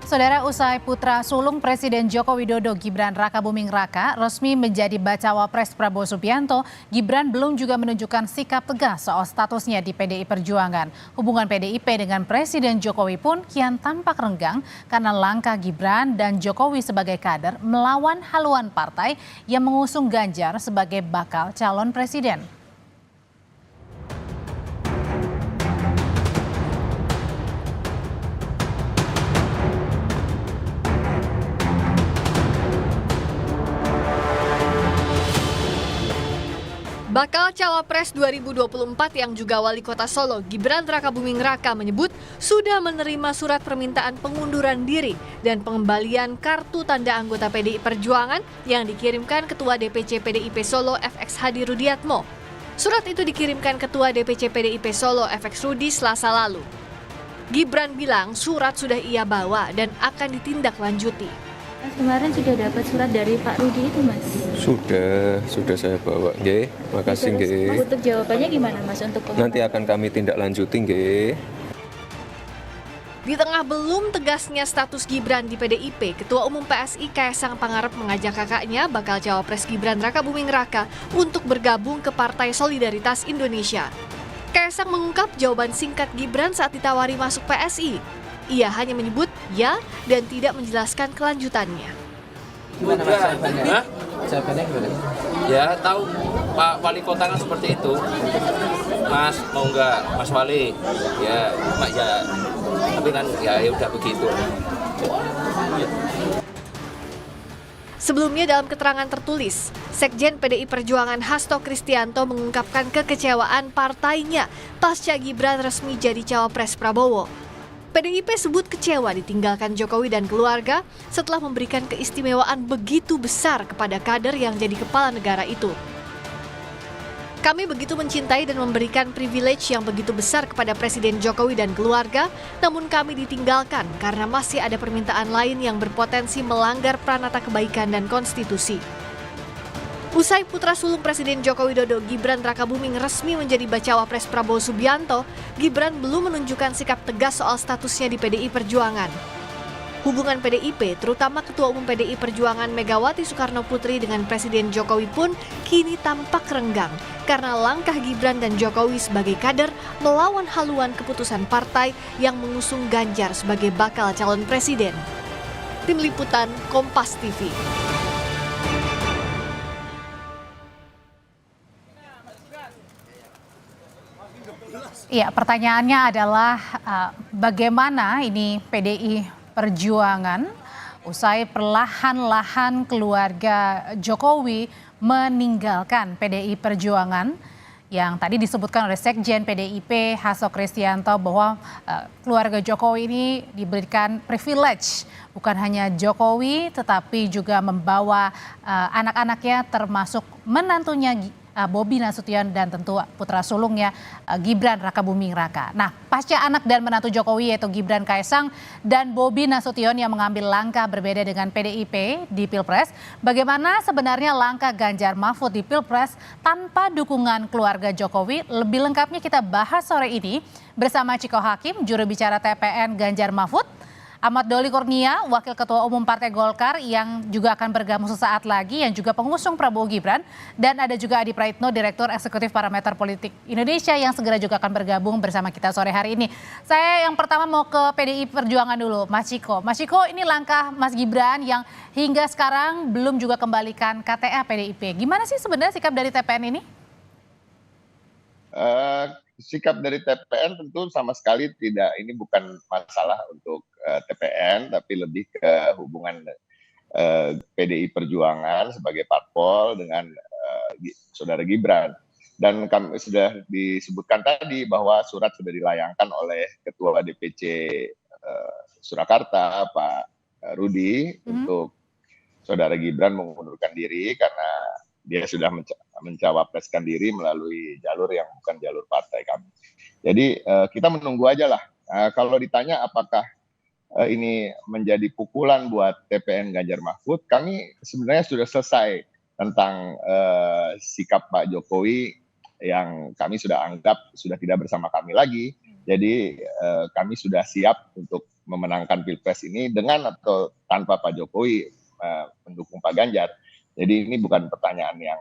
Saudara, usai putra sulung Presiden Joko Widodo Gibran Rakabuming Raka resmi menjadi bacawa pres Prabowo Subianto, Gibran belum juga menunjukkan sikap tegas soal statusnya di PDI Perjuangan. Hubungan PDIP dengan Presiden Jokowi pun kian tampak renggang karena langkah Gibran dan Jokowi sebagai kader melawan haluan partai yang mengusung Ganjar sebagai bakal calon presiden. Bakal Cawapres 2024 yang juga Wali Kota Solo, Gibran Rakabuming Raka menyebut sudah menerima surat permintaan pengunduran diri dan pengembalian kartu tanda anggota PDI Perjuangan yang dikirimkan Ketua DPC PDIP Solo FX Hadi Rudiatmo. Surat itu dikirimkan Ketua DPC PDIP Solo FX Rudi Selasa lalu. Gibran bilang surat sudah ia bawa dan akan ditindaklanjuti. Mas, kemarin sudah dapat surat dari Pak Rudi itu, Mas? Sudah saya bawa, nggih. Makasih, nggih. Untuk jawabannya gimana, Mas, untuk Nanti akan kami tindak lanjuti, nggih. Di tengah belum tegasnya status Gibran di PDIP, Ketua Umum PSI Kaisang Pangarep mengajak kakaknya bakal Cawapres Gibran Rakabuming Raka untuk bergabung ke Partai Solidaritas Indonesia. Kaisang mengungkap jawaban singkat Gibran saat ditawari masuk PSI. Ia hanya menyebut ya dan tidak menjelaskan kelanjutannya. Gimana Mas jawabannya? Jawabannya gimana? Ya tahu Pak Wali Kota kan seperti itu. Mas mau nggak Mas Wali? Ya Pak ya. Tapi kan ya udah begitu. Sebelumnya dalam keterangan tertulis, Sekjen PDI Perjuangan Hasto Kristianto mengungkapkan kekecewaan partainya pasca Gibran resmi jadi cawapres Prabowo. PDIP sebut kecewa ditinggalkan Jokowi dan keluarga setelah memberikan keistimewaan begitu besar kepada kader yang jadi kepala negara itu. Kami begitu mencintai dan memberikan privilege yang begitu besar kepada Presiden Jokowi dan keluarga, namun kami ditinggalkan karena masih ada permintaan lain yang berpotensi melanggar pranata kebaikan dan konstitusi. Usai putra sulung Presiden Joko Widodo Gibran Rakabuming resmi menjadi bacawa pres Prabowo Subianto, Gibran belum menunjukkan sikap tegas soal statusnya di PDI Perjuangan. Hubungan PDIP, terutama Ketua Umum PDI Perjuangan Megawati Soekarno Putri dengan Presiden Jokowi pun kini tampak renggang karena langkah Gibran dan Jokowi sebagai kader melawan haluan keputusan partai yang mengusung Ganjar sebagai bakal calon presiden. Tim Liputan Kompas TV. Iya, pertanyaannya adalah bagaimana ini PDI Perjuangan usai perlahan-lahan keluarga Jokowi meninggalkan PDI Perjuangan yang tadi disebutkan oleh Sekjen PDIP Hasto Kristianto bahwa keluarga Jokowi ini diberikan privilege bukan hanya Jokowi tetapi juga membawa anak-anaknya termasuk menantunya Bobi Nasution dan tentu putra sulungnya Gibran Rakabuming Raka. Nah, pasca anak dan menantu Jokowi yaitu Gibran Kaesang dan Bobi Nasution yang mengambil langkah berbeda dengan PDIP di Pilpres, bagaimana sebenarnya langkah Ganjar Mahfud di Pilpres tanpa dukungan keluarga Jokowi? Lebih lengkapnya kita bahas sore ini bersama Ciko Hakim, juru bicara TPN Ganjar Mahfud, Ahmad Doli Kurnia, Wakil Ketua Umum Partai Golkar yang juga akan bergabung sesaat lagi, yang juga pengusung Prabowo Gibran. Dan ada juga Adi Praitno, Direktur Eksekutif Parameter Politik Indonesia yang segera juga akan bergabung bersama kita sore hari ini. Saya yang pertama mau ke PDI Perjuangan dulu, Mas Ciko. Mas Ciko, ini langkah Mas Gibran yang hingga sekarang belum juga kembalikan KTA PDIP. Gimana sih sebenarnya sikap dari TPN ini? Sikap dari TPN tentu sama sekali tidak, ini bukan masalah untuk TPN, tapi lebih ke hubungan PDI Perjuangan sebagai parpol dengan saudara Gibran. Dan kami sudah disebutkan tadi bahwa surat sudah dilayangkan oleh Ketua DPC Surakarta, Pak Rudi, untuk saudara Gibran mengundurkan diri karena dia sudah mencawapreskan diri melalui jalur yang bukan jalur partai kami. Jadi kita menunggu aja lah. Kalau ditanya apakah ini menjadi pukulan buat TPN Ganjar Mahfud, kami sebenarnya sudah selesai tentang sikap Pak Jokowi yang kami sudah anggap sudah tidak bersama kami lagi. Jadi kami sudah siap untuk memenangkan Pilpres ini dengan atau tanpa Pak Jokowi mendukung Pak Ganjar. Jadi ini bukan pertanyaan yang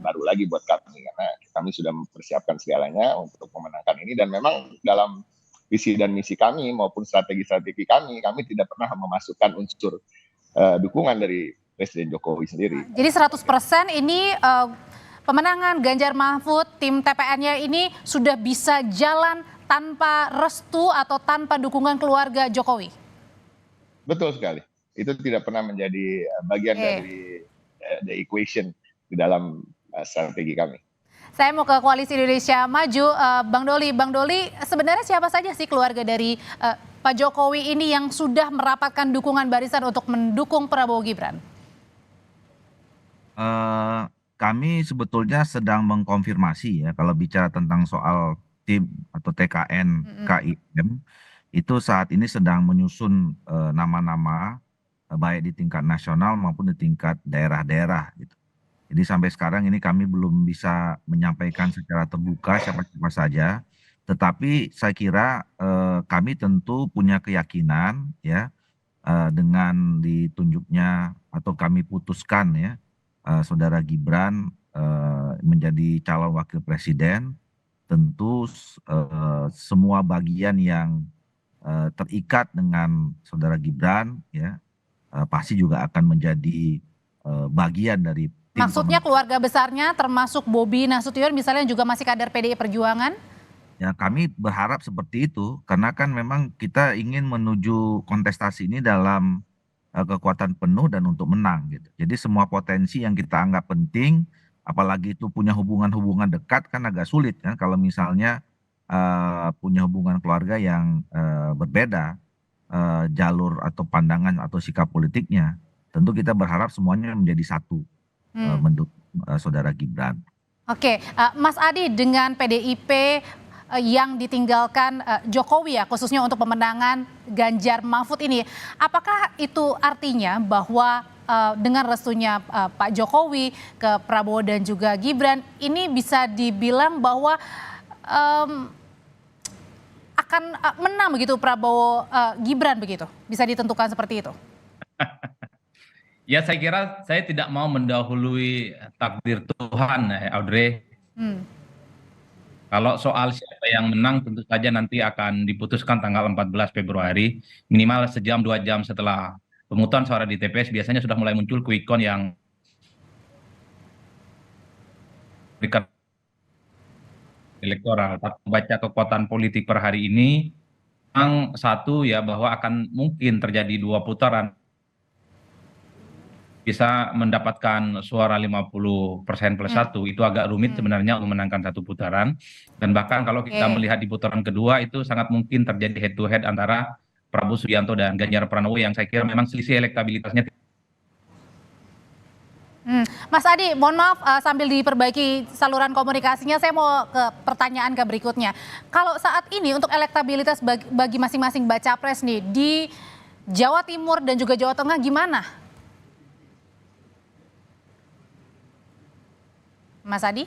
baru lagi buat kami, karena kami sudah mempersiapkan segalanya untuk memenangkan ini, dan memang dalam visi dan misi kami maupun strategi-strategi kami tidak pernah memasukkan unsur dukungan dari Presiden Jokowi sendiri. Jadi 100% ini pemenangan Ganjar Mahfud, tim TPN-nya ini sudah bisa jalan tanpa restu atau tanpa dukungan keluarga Jokowi? Betul sekali. Itu tidak pernah menjadi bagian dari the equation di dalam strategi kami. Saya mau ke Koalisi Indonesia Maju, Bang Doli, sebenarnya siapa saja sih keluarga dari Pak Jokowi ini yang sudah merapatkan dukungan barisan untuk mendukung Prabowo Gibran? Kami sebetulnya sedang mengkonfirmasi ya, kalau bicara tentang soal tim atau TKN KIM, itu saat ini sedang menyusun nama-nama baik di tingkat nasional maupun di tingkat daerah-daerah gitu. Jadi sampai sekarang ini kami belum bisa menyampaikan secara terbuka siapa-siapa saja, tetapi saya kira kami tentu punya keyakinan ya dengan ditunjuknya atau kami putuskan ya Saudara Gibran menjadi calon wakil presiden, tentu semua bagian yang terikat dengan Saudara Gibran ya pasti juga akan menjadi bagian dari tim. Maksudnya keluarga besarnya termasuk Bobi Nasution misalnya juga masih kader PDI Perjuangan? Ya kami berharap seperti itu, karena kan memang kita ingin menuju kontestasi ini dalam kekuatan penuh dan untuk menang gitu. Jadi semua potensi yang kita anggap penting, apalagi itu punya hubungan-hubungan dekat, kan agak sulit kan kalau misalnya punya hubungan keluarga yang berbeda jalur atau pandangan atau sikap politiknya. Tentu kita berharap semuanya menjadi satu mendukung Saudara Gibran. Oke, Mas Adi, dengan PDIP yang ditinggalkan Jokowi ya, khususnya untuk pemenangan Ganjar Mahfud ini, apakah itu artinya bahwa dengan restunya Pak Jokowi ke Prabowo dan juga Gibran, ini bisa dibilang bahwa akan menang begitu Prabowo Gibran begitu, bisa ditentukan seperti itu? Ya saya kira saya tidak mau mendahului takdir Tuhan, Audrey. Kalau soal siapa yang menang tentu saja nanti akan diputuskan tanggal 14 Februari, minimal sejam 2 jam setelah pemungutan suara di TPS biasanya sudah mulai muncul quick count yang berikan elektoral. Baca kekuatan politik per hari ini, memang satu ya bahwa akan mungkin terjadi 2 putaran, bisa mendapatkan suara 50% plus 1, itu agak rumit sebenarnya untuk memenangkan 1 putaran. Dan bahkan kalau kita melihat di putaran kedua itu sangat mungkin terjadi head to head antara Prabowo Subianto dan Ganjar Pranowo yang saya kira memang selisih elektabilitasnya. Mas Adi, mohon maaf sambil diperbaiki saluran komunikasinya, saya mau ke pertanyaan berikutnya. Kalau saat ini untuk elektabilitas bagi masing-masing baca pres nih di Jawa Timur dan juga Jawa Tengah gimana? Mas Adi?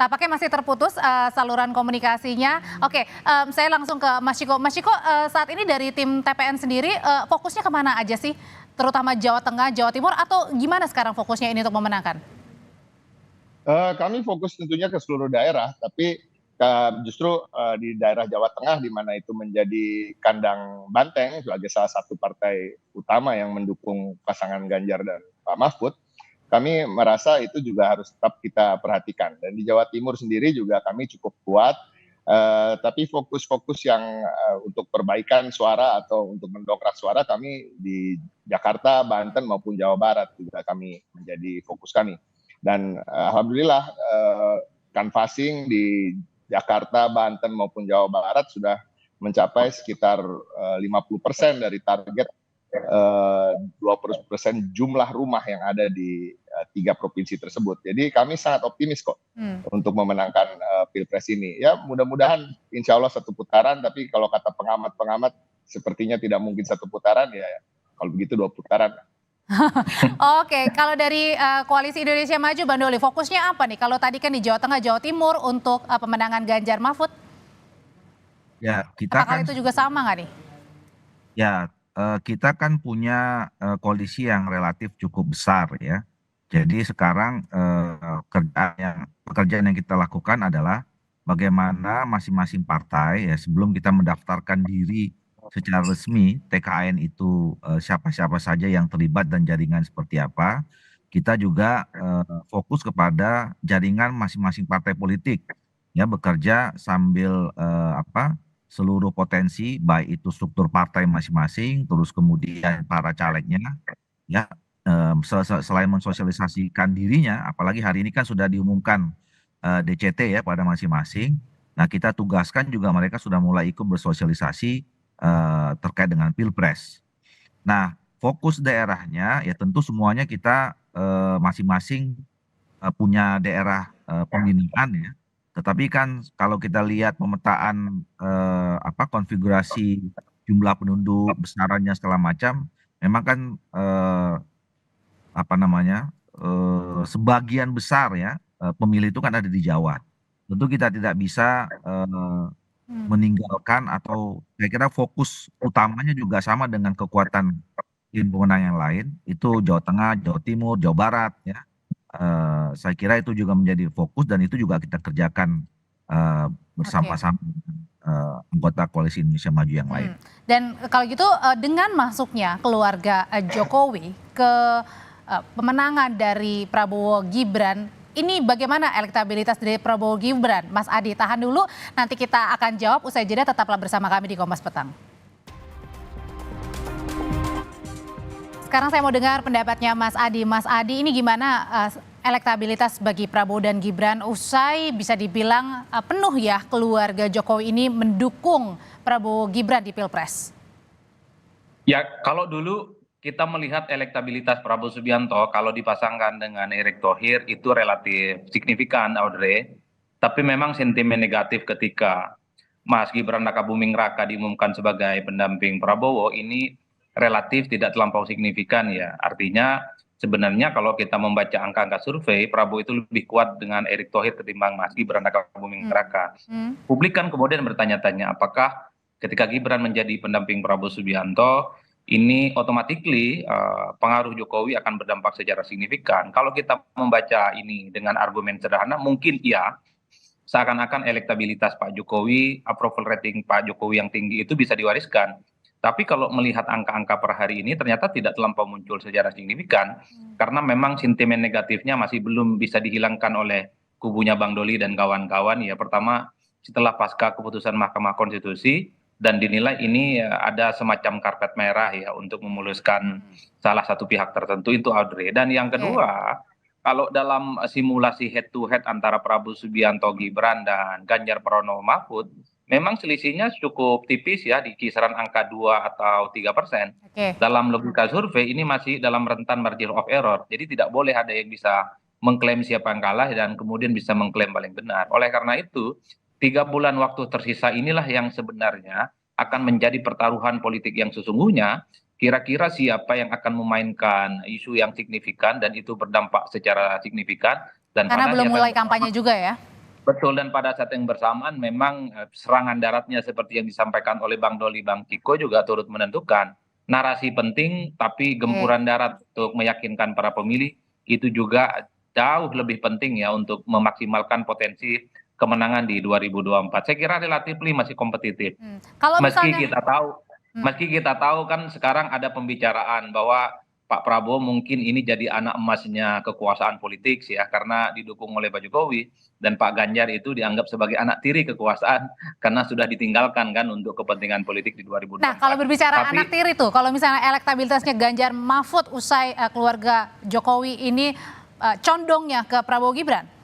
Tampaknya masih terputus saluran komunikasinya. Oke, saya langsung ke Mas Ciko. Mas Ciko, saat ini dari tim TPN sendiri fokusnya kemana aja sih? Terutama Jawa Tengah, Jawa Timur, atau gimana sekarang fokusnya ini untuk memenangkan? Kami fokus tentunya ke seluruh daerah, tapi justru di daerah Jawa Tengah, di mana itu menjadi kandang banteng sebagai salah satu partai utama yang mendukung pasangan Ganjar dan Pak Mahfud, kami merasa itu juga harus tetap kita perhatikan. Dan di Jawa Timur sendiri juga kami cukup kuat, tapi fokus-fokus yang untuk perbaikan suara atau untuk mendongkrak suara kami di Jakarta, Banten maupun Jawa Barat juga kami menjadi fokus kami. Dan alhamdulillah canvassing di Jakarta, Banten maupun Jawa Barat sudah mencapai sekitar 50% dari target 20% jumlah rumah yang ada di 3 provinsi tersebut. Jadi kami sangat optimis kok untuk memenangkan Pilpres ini. Ya mudah-mudahan insya Allah 1 putaran, tapi kalau kata pengamat-pengamat sepertinya tidak mungkin 1 putaran, ya kalau begitu 2 putaran. Oke, kalau dari Koalisi Indonesia Maju, Bang Doli, fokusnya apa nih? Kalau tadi kan di Jawa Tengah, Jawa Timur untuk pemenangan Ganjar Mahfud? Ya, kita Apakah kan itu juga sama nggak nih? ya kita kan punya koalisi yang relatif cukup besar ya. Jadi sekarang pekerjaan yang kita lakukan adalah bagaimana masing-masing partai ya sebelum kita mendaftarkan diri secara resmi TKN itu siapa-siapa saja yang terlibat dan jaringan seperti apa, kita juga fokus kepada jaringan masing-masing partai politik ya bekerja sambil seluruh potensi baik itu struktur partai masing-masing terus kemudian para calegnya ya selain mensosialisasikan dirinya apalagi hari ini kan sudah diumumkan DCT ya pada masing-masing. Nah, kita tugaskan juga mereka sudah mulai ikut bersosialisasi terkait dengan Pilpres. Nah, fokus daerahnya ya tentu semuanya kita masing-masing punya daerah pembinaan ya. Tetapi kan kalau kita lihat pemetaan konfigurasi jumlah penduduk, besarannya segala macam, memang kan sebagian besar ya pemilih itu kan ada di Jawa. Tentu kita tidak bisa meninggalkan atau saya kira fokus utamanya juga sama dengan kekuatan tim pemenang yang lain itu Jawa Tengah, Jawa Timur, Jawa Barat ya. Saya kira itu juga menjadi fokus dan itu juga kita kerjakan bersama-sama dengan anggota Koalisi Indonesia Maju yang lain. Dan kalau gitu dengan masuknya keluarga Jokowi ke pemenangan dari Prabowo Gibran, ini bagaimana elektabilitas dari Prabowo Gibran? Mas Adi, tahan dulu, nanti kita akan jawab usai jeda, tetaplah bersama kami di Kompas Petang. Sekarang saya mau dengar pendapatnya Mas Adi. Mas Adi, ini gimana elektabilitas bagi Prabowo dan Gibran usai bisa dibilang penuh ya keluarga Jokowi ini mendukung Prabowo Gibran di Pilpres? Ya, kalau dulu kita melihat elektabilitas Prabowo Subianto kalau dipasangkan dengan Erick Thohir itu relatif signifikan, Audrey. Tapi memang sentimen negatif ketika Mas Gibran Rakabuming Raka diumumkan sebagai pendamping Prabowo ini relatif tidak terlampau signifikan ya. Artinya sebenarnya kalau kita membaca angka-angka survei, Prabowo itu lebih kuat dengan Erick Thohir ketimbang Mas Gibran Rakabuming Raka. Publik kan kemudian bertanya-tanya apakah ketika Gibran menjadi pendamping Prabowo Subianto, ini otomatis pengaruh Jokowi akan berdampak secara signifikan. Kalau kita membaca ini dengan argumen sederhana, mungkin iya, seakan-akan elektabilitas Pak Jokowi, approval rating Pak Jokowi yang tinggi itu bisa diwariskan. Tapi kalau melihat angka-angka per hari ini ternyata tidak terlampau muncul secara signifikan, karena memang sentimen negatifnya masih belum bisa dihilangkan oleh kubunya Bang Doli dan kawan-kawan. Ya, pertama setelah pasca keputusan Mahkamah Konstitusi, dan dinilai ini ada semacam karpet merah ya untuk memuluskan salah satu pihak tertentu itu Audrey. Dan yang kedua, kalau dalam simulasi head to head antara Prabowo Subianto Gibran dan Ganjar Pranowo Mahfud, memang selisihnya cukup tipis ya di kisaran angka 2 atau 3%. Dalam logika survei ini masih dalam rentan margin of error. Jadi tidak boleh ada yang bisa mengklaim siapa yang kalah dan kemudian bisa mengklaim paling benar. Oleh karena itu, 3 bulan waktu tersisa inilah yang sebenarnya akan menjadi pertaruhan politik yang sesungguhnya. Kira-kira siapa yang akan memainkan isu yang signifikan dan itu berdampak secara signifikan. Dan karena belum mulai kampanye juga ya? Betul, dan pada saat yang bersamaan memang serangan daratnya seperti yang disampaikan oleh Bang Doli, Bang Ciko juga turut menentukan. Narasi penting, tapi gempuran darat untuk meyakinkan para pemilih itu juga jauh lebih penting ya untuk memaksimalkan potensi kemenangan di 2024. Saya kira relatif masih kompetitif. Kalau meski kita tahu kan sekarang ada pembicaraan bahwa Pak Prabowo mungkin ini jadi anak emasnya kekuasaan politik ya, karena didukung oleh Pak Jokowi, dan Pak Ganjar itu dianggap sebagai anak tiri kekuasaan karena sudah ditinggalkan kan untuk kepentingan politik di 2024. Nah, kalau berbicara anak tiri tuh, kalau misalnya elektabilitasnya Ganjar Mahfud usai keluarga Jokowi ini condongnya ke Prabowo Gibran?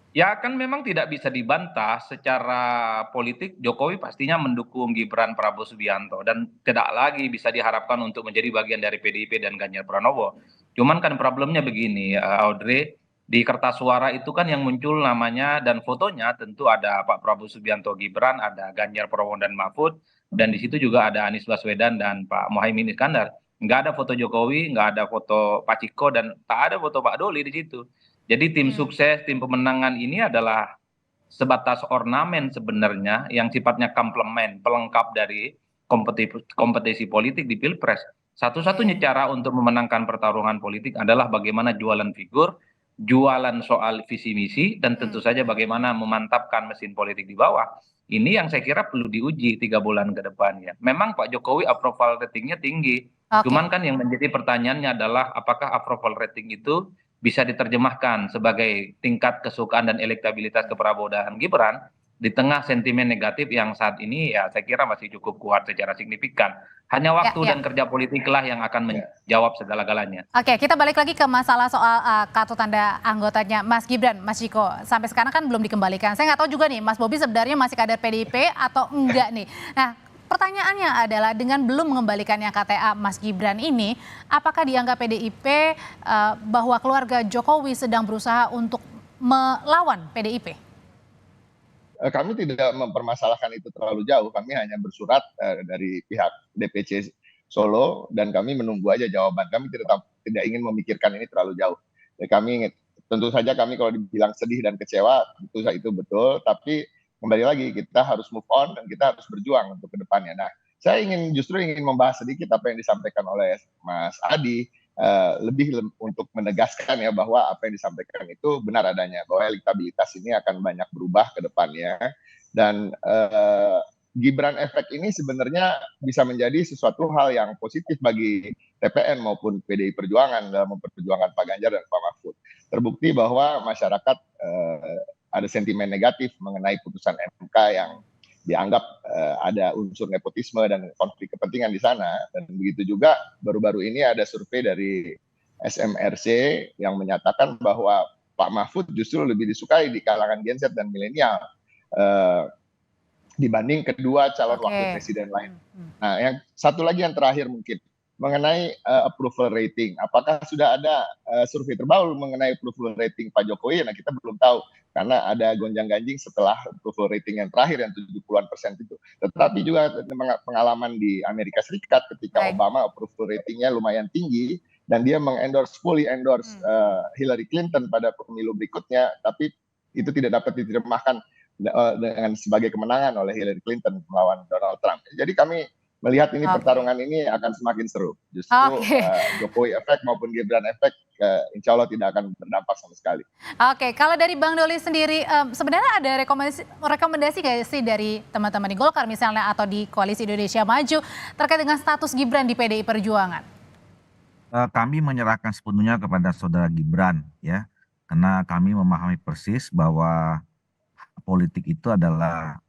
Ya kan memang tidak bisa dibantah secara politik Jokowi pastinya mendukung Gibran Prabowo Subianto dan tidak lagi bisa diharapkan untuk menjadi bagian dari PDIP dan Ganjar Pranowo. Cuman kan problemnya begini Audrey, di kertas suara itu kan yang muncul namanya dan fotonya tentu ada Pak Prabowo Subianto Gibran, ada Ganjar Pranowo dan Mahfud, dan di situ juga ada Anies Baswedan dan Pak Muhaimin Iskandar. Nggak ada foto Jokowi, nggak ada foto Pak Ciko, dan tak ada foto Pak Doli di situ. Jadi tim sukses, tim pemenangan ini adalah sebatas ornamen sebenarnya yang sifatnya komplement, pelengkap dari kompetisi politik di Pilpres. Satu-satunya cara untuk memenangkan pertarungan politik adalah bagaimana jualan figur, jualan soal visi misi, dan tentu saja bagaimana memantapkan mesin politik di bawah. Ini yang saya kira perlu diuji 3 bulan ke depan ya. Memang Pak Jokowi approval ratingnya tinggi. Cuman kan yang menjadi pertanyaannya adalah apakah approval rating itu bisa diterjemahkan sebagai tingkat kesukaan dan elektabilitas ke Prabowo dan Gibran di tengah sentimen negatif yang saat ini ya saya kira masih cukup kuat secara signifikan. Hanya waktu dan kerja politiklah yang akan menjawab segala-galanya. Oke, kita balik lagi ke masalah soal kartu tanda anggotanya Mas Gibran, Mas Ciko. Sampai sekarang kan belum dikembalikan. Saya nggak tahu juga nih, Mas Bobi sebenarnya masih kader PDIP atau enggak nih. Nah, pertanyaannya adalah dengan belum mengembalikannya KTA Mas Gibran ini, apakah dianggap PDIP bahwa keluarga Jokowi sedang berusaha untuk melawan PDIP? Kami tidak mempermasalahkan itu terlalu jauh. Kami hanya bersurat dari pihak DPC Solo dan kami menunggu aja jawaban. Kami tidak ingin memikirkan ini terlalu jauh. Kami tentu saja kalau dibilang sedih dan kecewa itu betul. Tapi kembali lagi kita harus move on dan kita harus berjuang untuk kedepannya. Nah, saya justru ingin membahas sedikit apa yang disampaikan oleh Mas Adi. Lebih untuk menegaskan ya bahwa apa yang disampaikan itu benar adanya, bahwa elektabilitas ini akan banyak berubah ke depannya dan Gibran efek ini sebenarnya bisa menjadi sesuatu hal yang positif bagi TPN maupun PDI Perjuangan dalam memperjuangkan Pak Ganjar dan Pak Mahfud. Terbukti bahwa masyarakat ada sentimen negatif mengenai putusan MK yang dianggap ada unsur nepotisme dan konflik kepentingan di sana. Dan begitu juga baru-baru ini ada survei dari SMRC yang menyatakan bahwa Pak Mahfud justru lebih disukai di kalangan Gen Z dan milenial dibanding kedua calon wakil presiden lain. Nah, yang satu lagi yang terakhir mungkin mengenai approval rating. Apakah sudah ada survei terbaru mengenai approval rating Pak Jokowi? Nah, kita belum tahu karena ada gonjang-ganjing setelah approval rating yang terakhir yang 70-an% itu. Tetapi juga pengalaman di Amerika Serikat ketika Obama approval ratingnya lumayan tinggi dan dia fully endorse Hillary Clinton pada pemilu berikutnya, tapi itu tidak dapat diterjemahkan dengan sebagai kemenangan oleh Hillary Clinton melawan Donald Trump. Jadi kami melihat ini pertarungan ini akan semakin seru. Justru Jokowi efek maupun Gibran efek insya Allah tidak akan berdampak sama sekali. Oke, kalau dari Bang Doli sendiri sebenarnya ada rekomendasi nggak sih dari teman-teman di Golkar misalnya atau di Koalisi Indonesia Maju terkait dengan status Gibran di PDI Perjuangan? Kami menyerahkan sepenuhnya kepada saudara Gibran ya, karena kami memahami persis bahwa politik itu adalah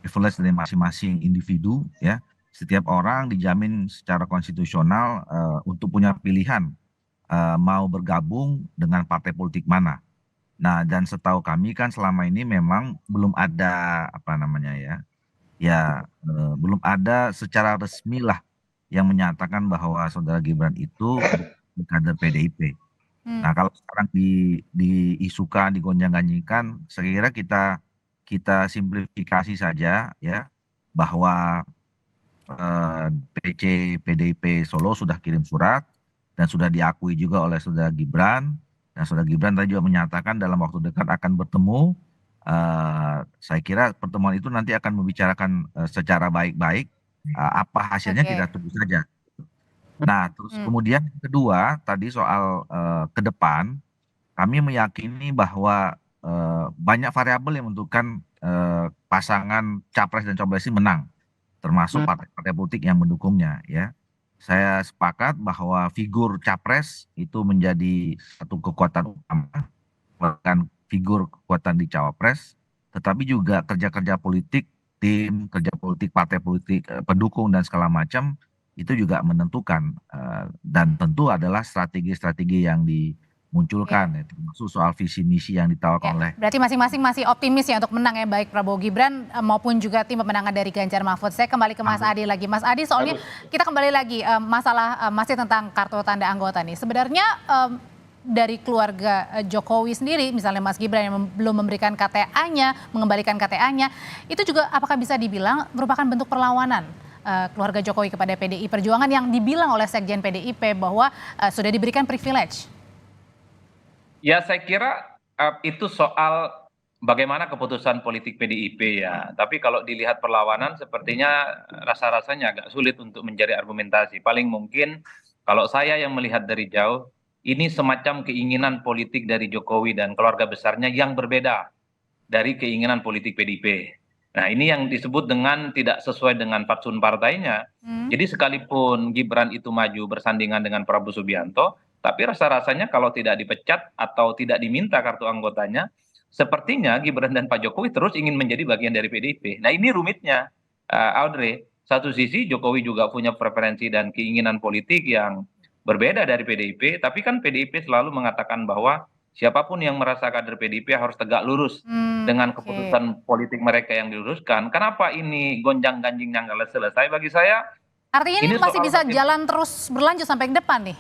privilege dari masing-masing individu ya. Setiap orang dijamin secara konstitusional untuk punya pilihan mau bergabung dengan partai politik mana. Nah, dan setahu kami kan selama ini memang belum ada belum ada secara resmi lah yang menyatakan bahwa saudara Gibran itu kader PDIP. Nah, kalau sekarang diisukan, digonjang-ganjingkan, saya kira kita simplifikasi saja ya bahwa PC PDIP Solo sudah kirim surat dan sudah diakui juga oleh saudara Gibran, dan saudara Gibran tadi juga menyatakan dalam waktu dekat akan bertemu. Saya kira pertemuan itu nanti akan membicarakan secara baik-baik apa hasilnya kita tunggu saja. Nah, terus kemudian kedua tadi soal ke depan, kami meyakini bahwa banyak variabel yang menentukan pasangan capres dan cawapres ini menang, termasuk partai-partai politik yang mendukungnya ya. Saya sepakat bahwa figur capres itu menjadi satu kekuatan utama, bahkan figur kekuatan di cawapres, tetapi juga kerja-kerja politik, tim, kerja politik, partai politik, pendukung dan segala macam itu juga menentukan, dan tentu adalah strategi-strategi yang dimunculkan, termasuk soal visi misi yang ditawarkan oleh. Berarti masing-masing masih optimis ya untuk menang ya, baik Prabowo Gibran maupun juga tim pemenangan dari Ganjar Mahfud. Saya kembali ke Mas Adi lagi. Mas Adi, soalnya kita kembali lagi masalah masih tentang kartu tanda anggota nih. Sebenarnya dari keluarga Jokowi sendiri, misalnya Mas Gibran yang belum memberikan KTA-nya, mengembalikan KTA-nya, itu juga apakah bisa dibilang merupakan bentuk perlawanan keluarga Jokowi kepada PDI Perjuangan yang dibilang oleh Sekjen PDIP bahwa sudah diberikan privilege? Ya, saya kira itu soal bagaimana keputusan politik PDIP ya. Tapi kalau dilihat perlawanan sepertinya rasa-rasanya agak sulit untuk mencari argumentasi. Paling mungkin kalau saya yang melihat dari jauh, ini semacam keinginan politik dari Jokowi dan keluarga besarnya yang berbeda dari keinginan politik PDIP. Nah, ini yang disebut dengan tidak sesuai dengan fatsun partainya. Jadi sekalipun Gibran itu maju bersandingan dengan Prabowo Subianto, tapi rasa-rasanya kalau tidak dipecat atau tidak diminta kartu anggotanya, sepertinya Gibran dan Pak Jokowi terus ingin menjadi bagian dari PDIP. Nah, ini rumitnya, Audrey. Satu sisi Jokowi juga punya preferensi dan keinginan politik yang berbeda dari PDIP, tapi kan PDIP selalu mengatakan bahwa siapapun yang merasa kader PDIP harus tegak lurus dengan keputusan politik mereka yang diluruskan. Kenapa ini gonjang-ganjing yang nggak selesai? Bagi saya, Artinya ini masih bisa jalan terus berlanjut sampai ke depan nih?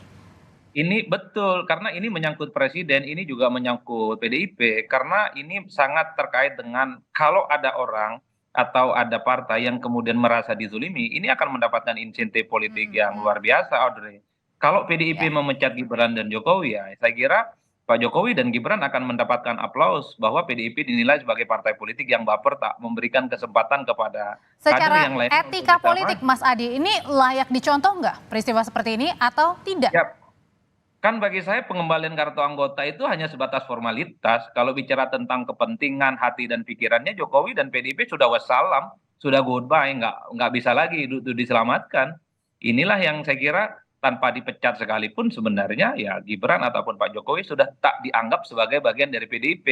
ini betul, karena ini menyangkut presiden, ini juga menyangkut PDIP, karena ini sangat terkait dengan kalau ada orang atau ada partai yang kemudian merasa dizulimi, ini akan mendapatkan insentif politik yang luar biasa, Audrey. Kalau PDIP memecat Gibran dan Jokowi, ya saya kira Pak Jokowi dan Gibran akan mendapatkan aplaus bahwa PDIP dinilai sebagai partai politik yang baper, tak memberikan kesempatan kepada kader yang lain. Secara etika politik, Mas Adi, ini layak dicontoh nggak peristiwa seperti ini atau tidak? Ya, kan bagi saya pengembalian kartu anggota itu hanya sebatas formalitas. Kalau bicara tentang kepentingan hati dan pikirannya, Jokowi dan PDIP sudah wassalam, sudah goodbye, nggak bisa lagi itu diselamatkan. Inilah yang saya kira tanpa dipecat sekalipun sebenarnya ya Gibran ataupun Pak Jokowi sudah tak dianggap sebagai bagian dari PDIP.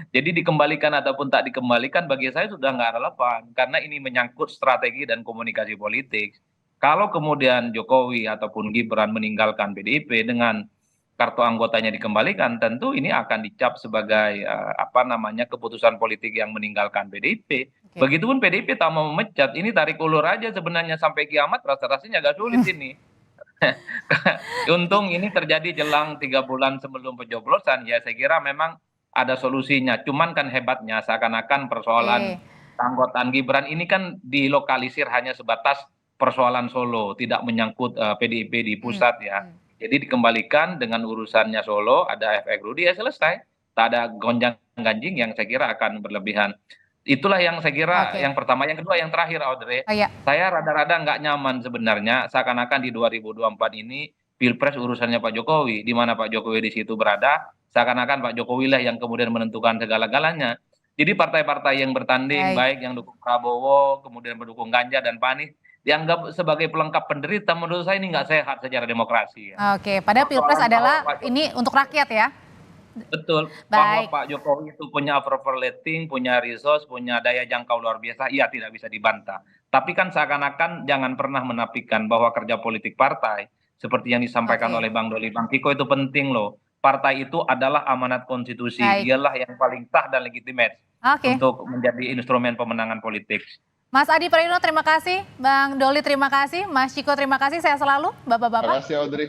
Jadi dikembalikan ataupun tak dikembalikan bagi saya sudah nggak relevan karena ini menyangkut strategi dan komunikasi politik. Kalau kemudian Jokowi ataupun Gibran meninggalkan PDIP dengan kartu anggotanya dikembalikan, tentu ini akan dicap sebagai keputusan politik yang meninggalkan PDIP. Begitupun PDIP tak mau memecat, ini tarik ulur aja sebenarnya sampai kiamat, rasa-rasanya agak sulit ini. Untung ini terjadi jelang 3 bulan sebelum pencoblosan, ya saya kira memang ada solusinya. Cuman kan hebatnya seakan-akan persoalan keanggotaan Gibran ini kan dilokalisir hanya sebatas persoalan Solo, tidak menyangkut PDIP di pusat ya. Jadi dikembalikan dengan urusannya Solo, ada efek Rudi, ya selesai. Tak ada gonjang-ganjing yang saya kira akan berlebihan. Itulah yang saya kira yang pertama. Yang kedua, yang terakhir, Audrey. Saya rada-rada nggak nyaman sebenarnya, seakan-akan di 2024 ini Pilpres urusannya Pak Jokowi, di mana Pak Jokowi di situ berada, seakan-akan Pak Jokowi lah yang kemudian menentukan segala-galanya. Jadi partai-partai yang bertanding, baik yang dukung Prabowo, kemudian mendukung Ganjar dan Pak Anies, dianggap sebagai pelengkap penderita, menurut saya ini nggak sehat secara demokrasi. Ya. Oke, padahal Pilpres adalah ini untuk rakyat ya? Betul, bahwa Pak Jokowi itu punya approval rating, punya resource, punya daya jangkau luar biasa, iya tidak bisa dibantah. Tapi kan seakan-akan jangan pernah menafikan bahwa kerja politik partai, seperti yang disampaikan oleh Bang Doli, Bang Kiko itu penting loh. Partai itu adalah amanat konstitusi, dialah yang paling sah dan legitimate untuk menjadi instrumen pemenangan politik. Mas Adi Praetno terima kasih, Bang Doli terima kasih, Mas Ciko terima kasih, sehat selalu, Bapak-bapak. Terima kasih Audrey.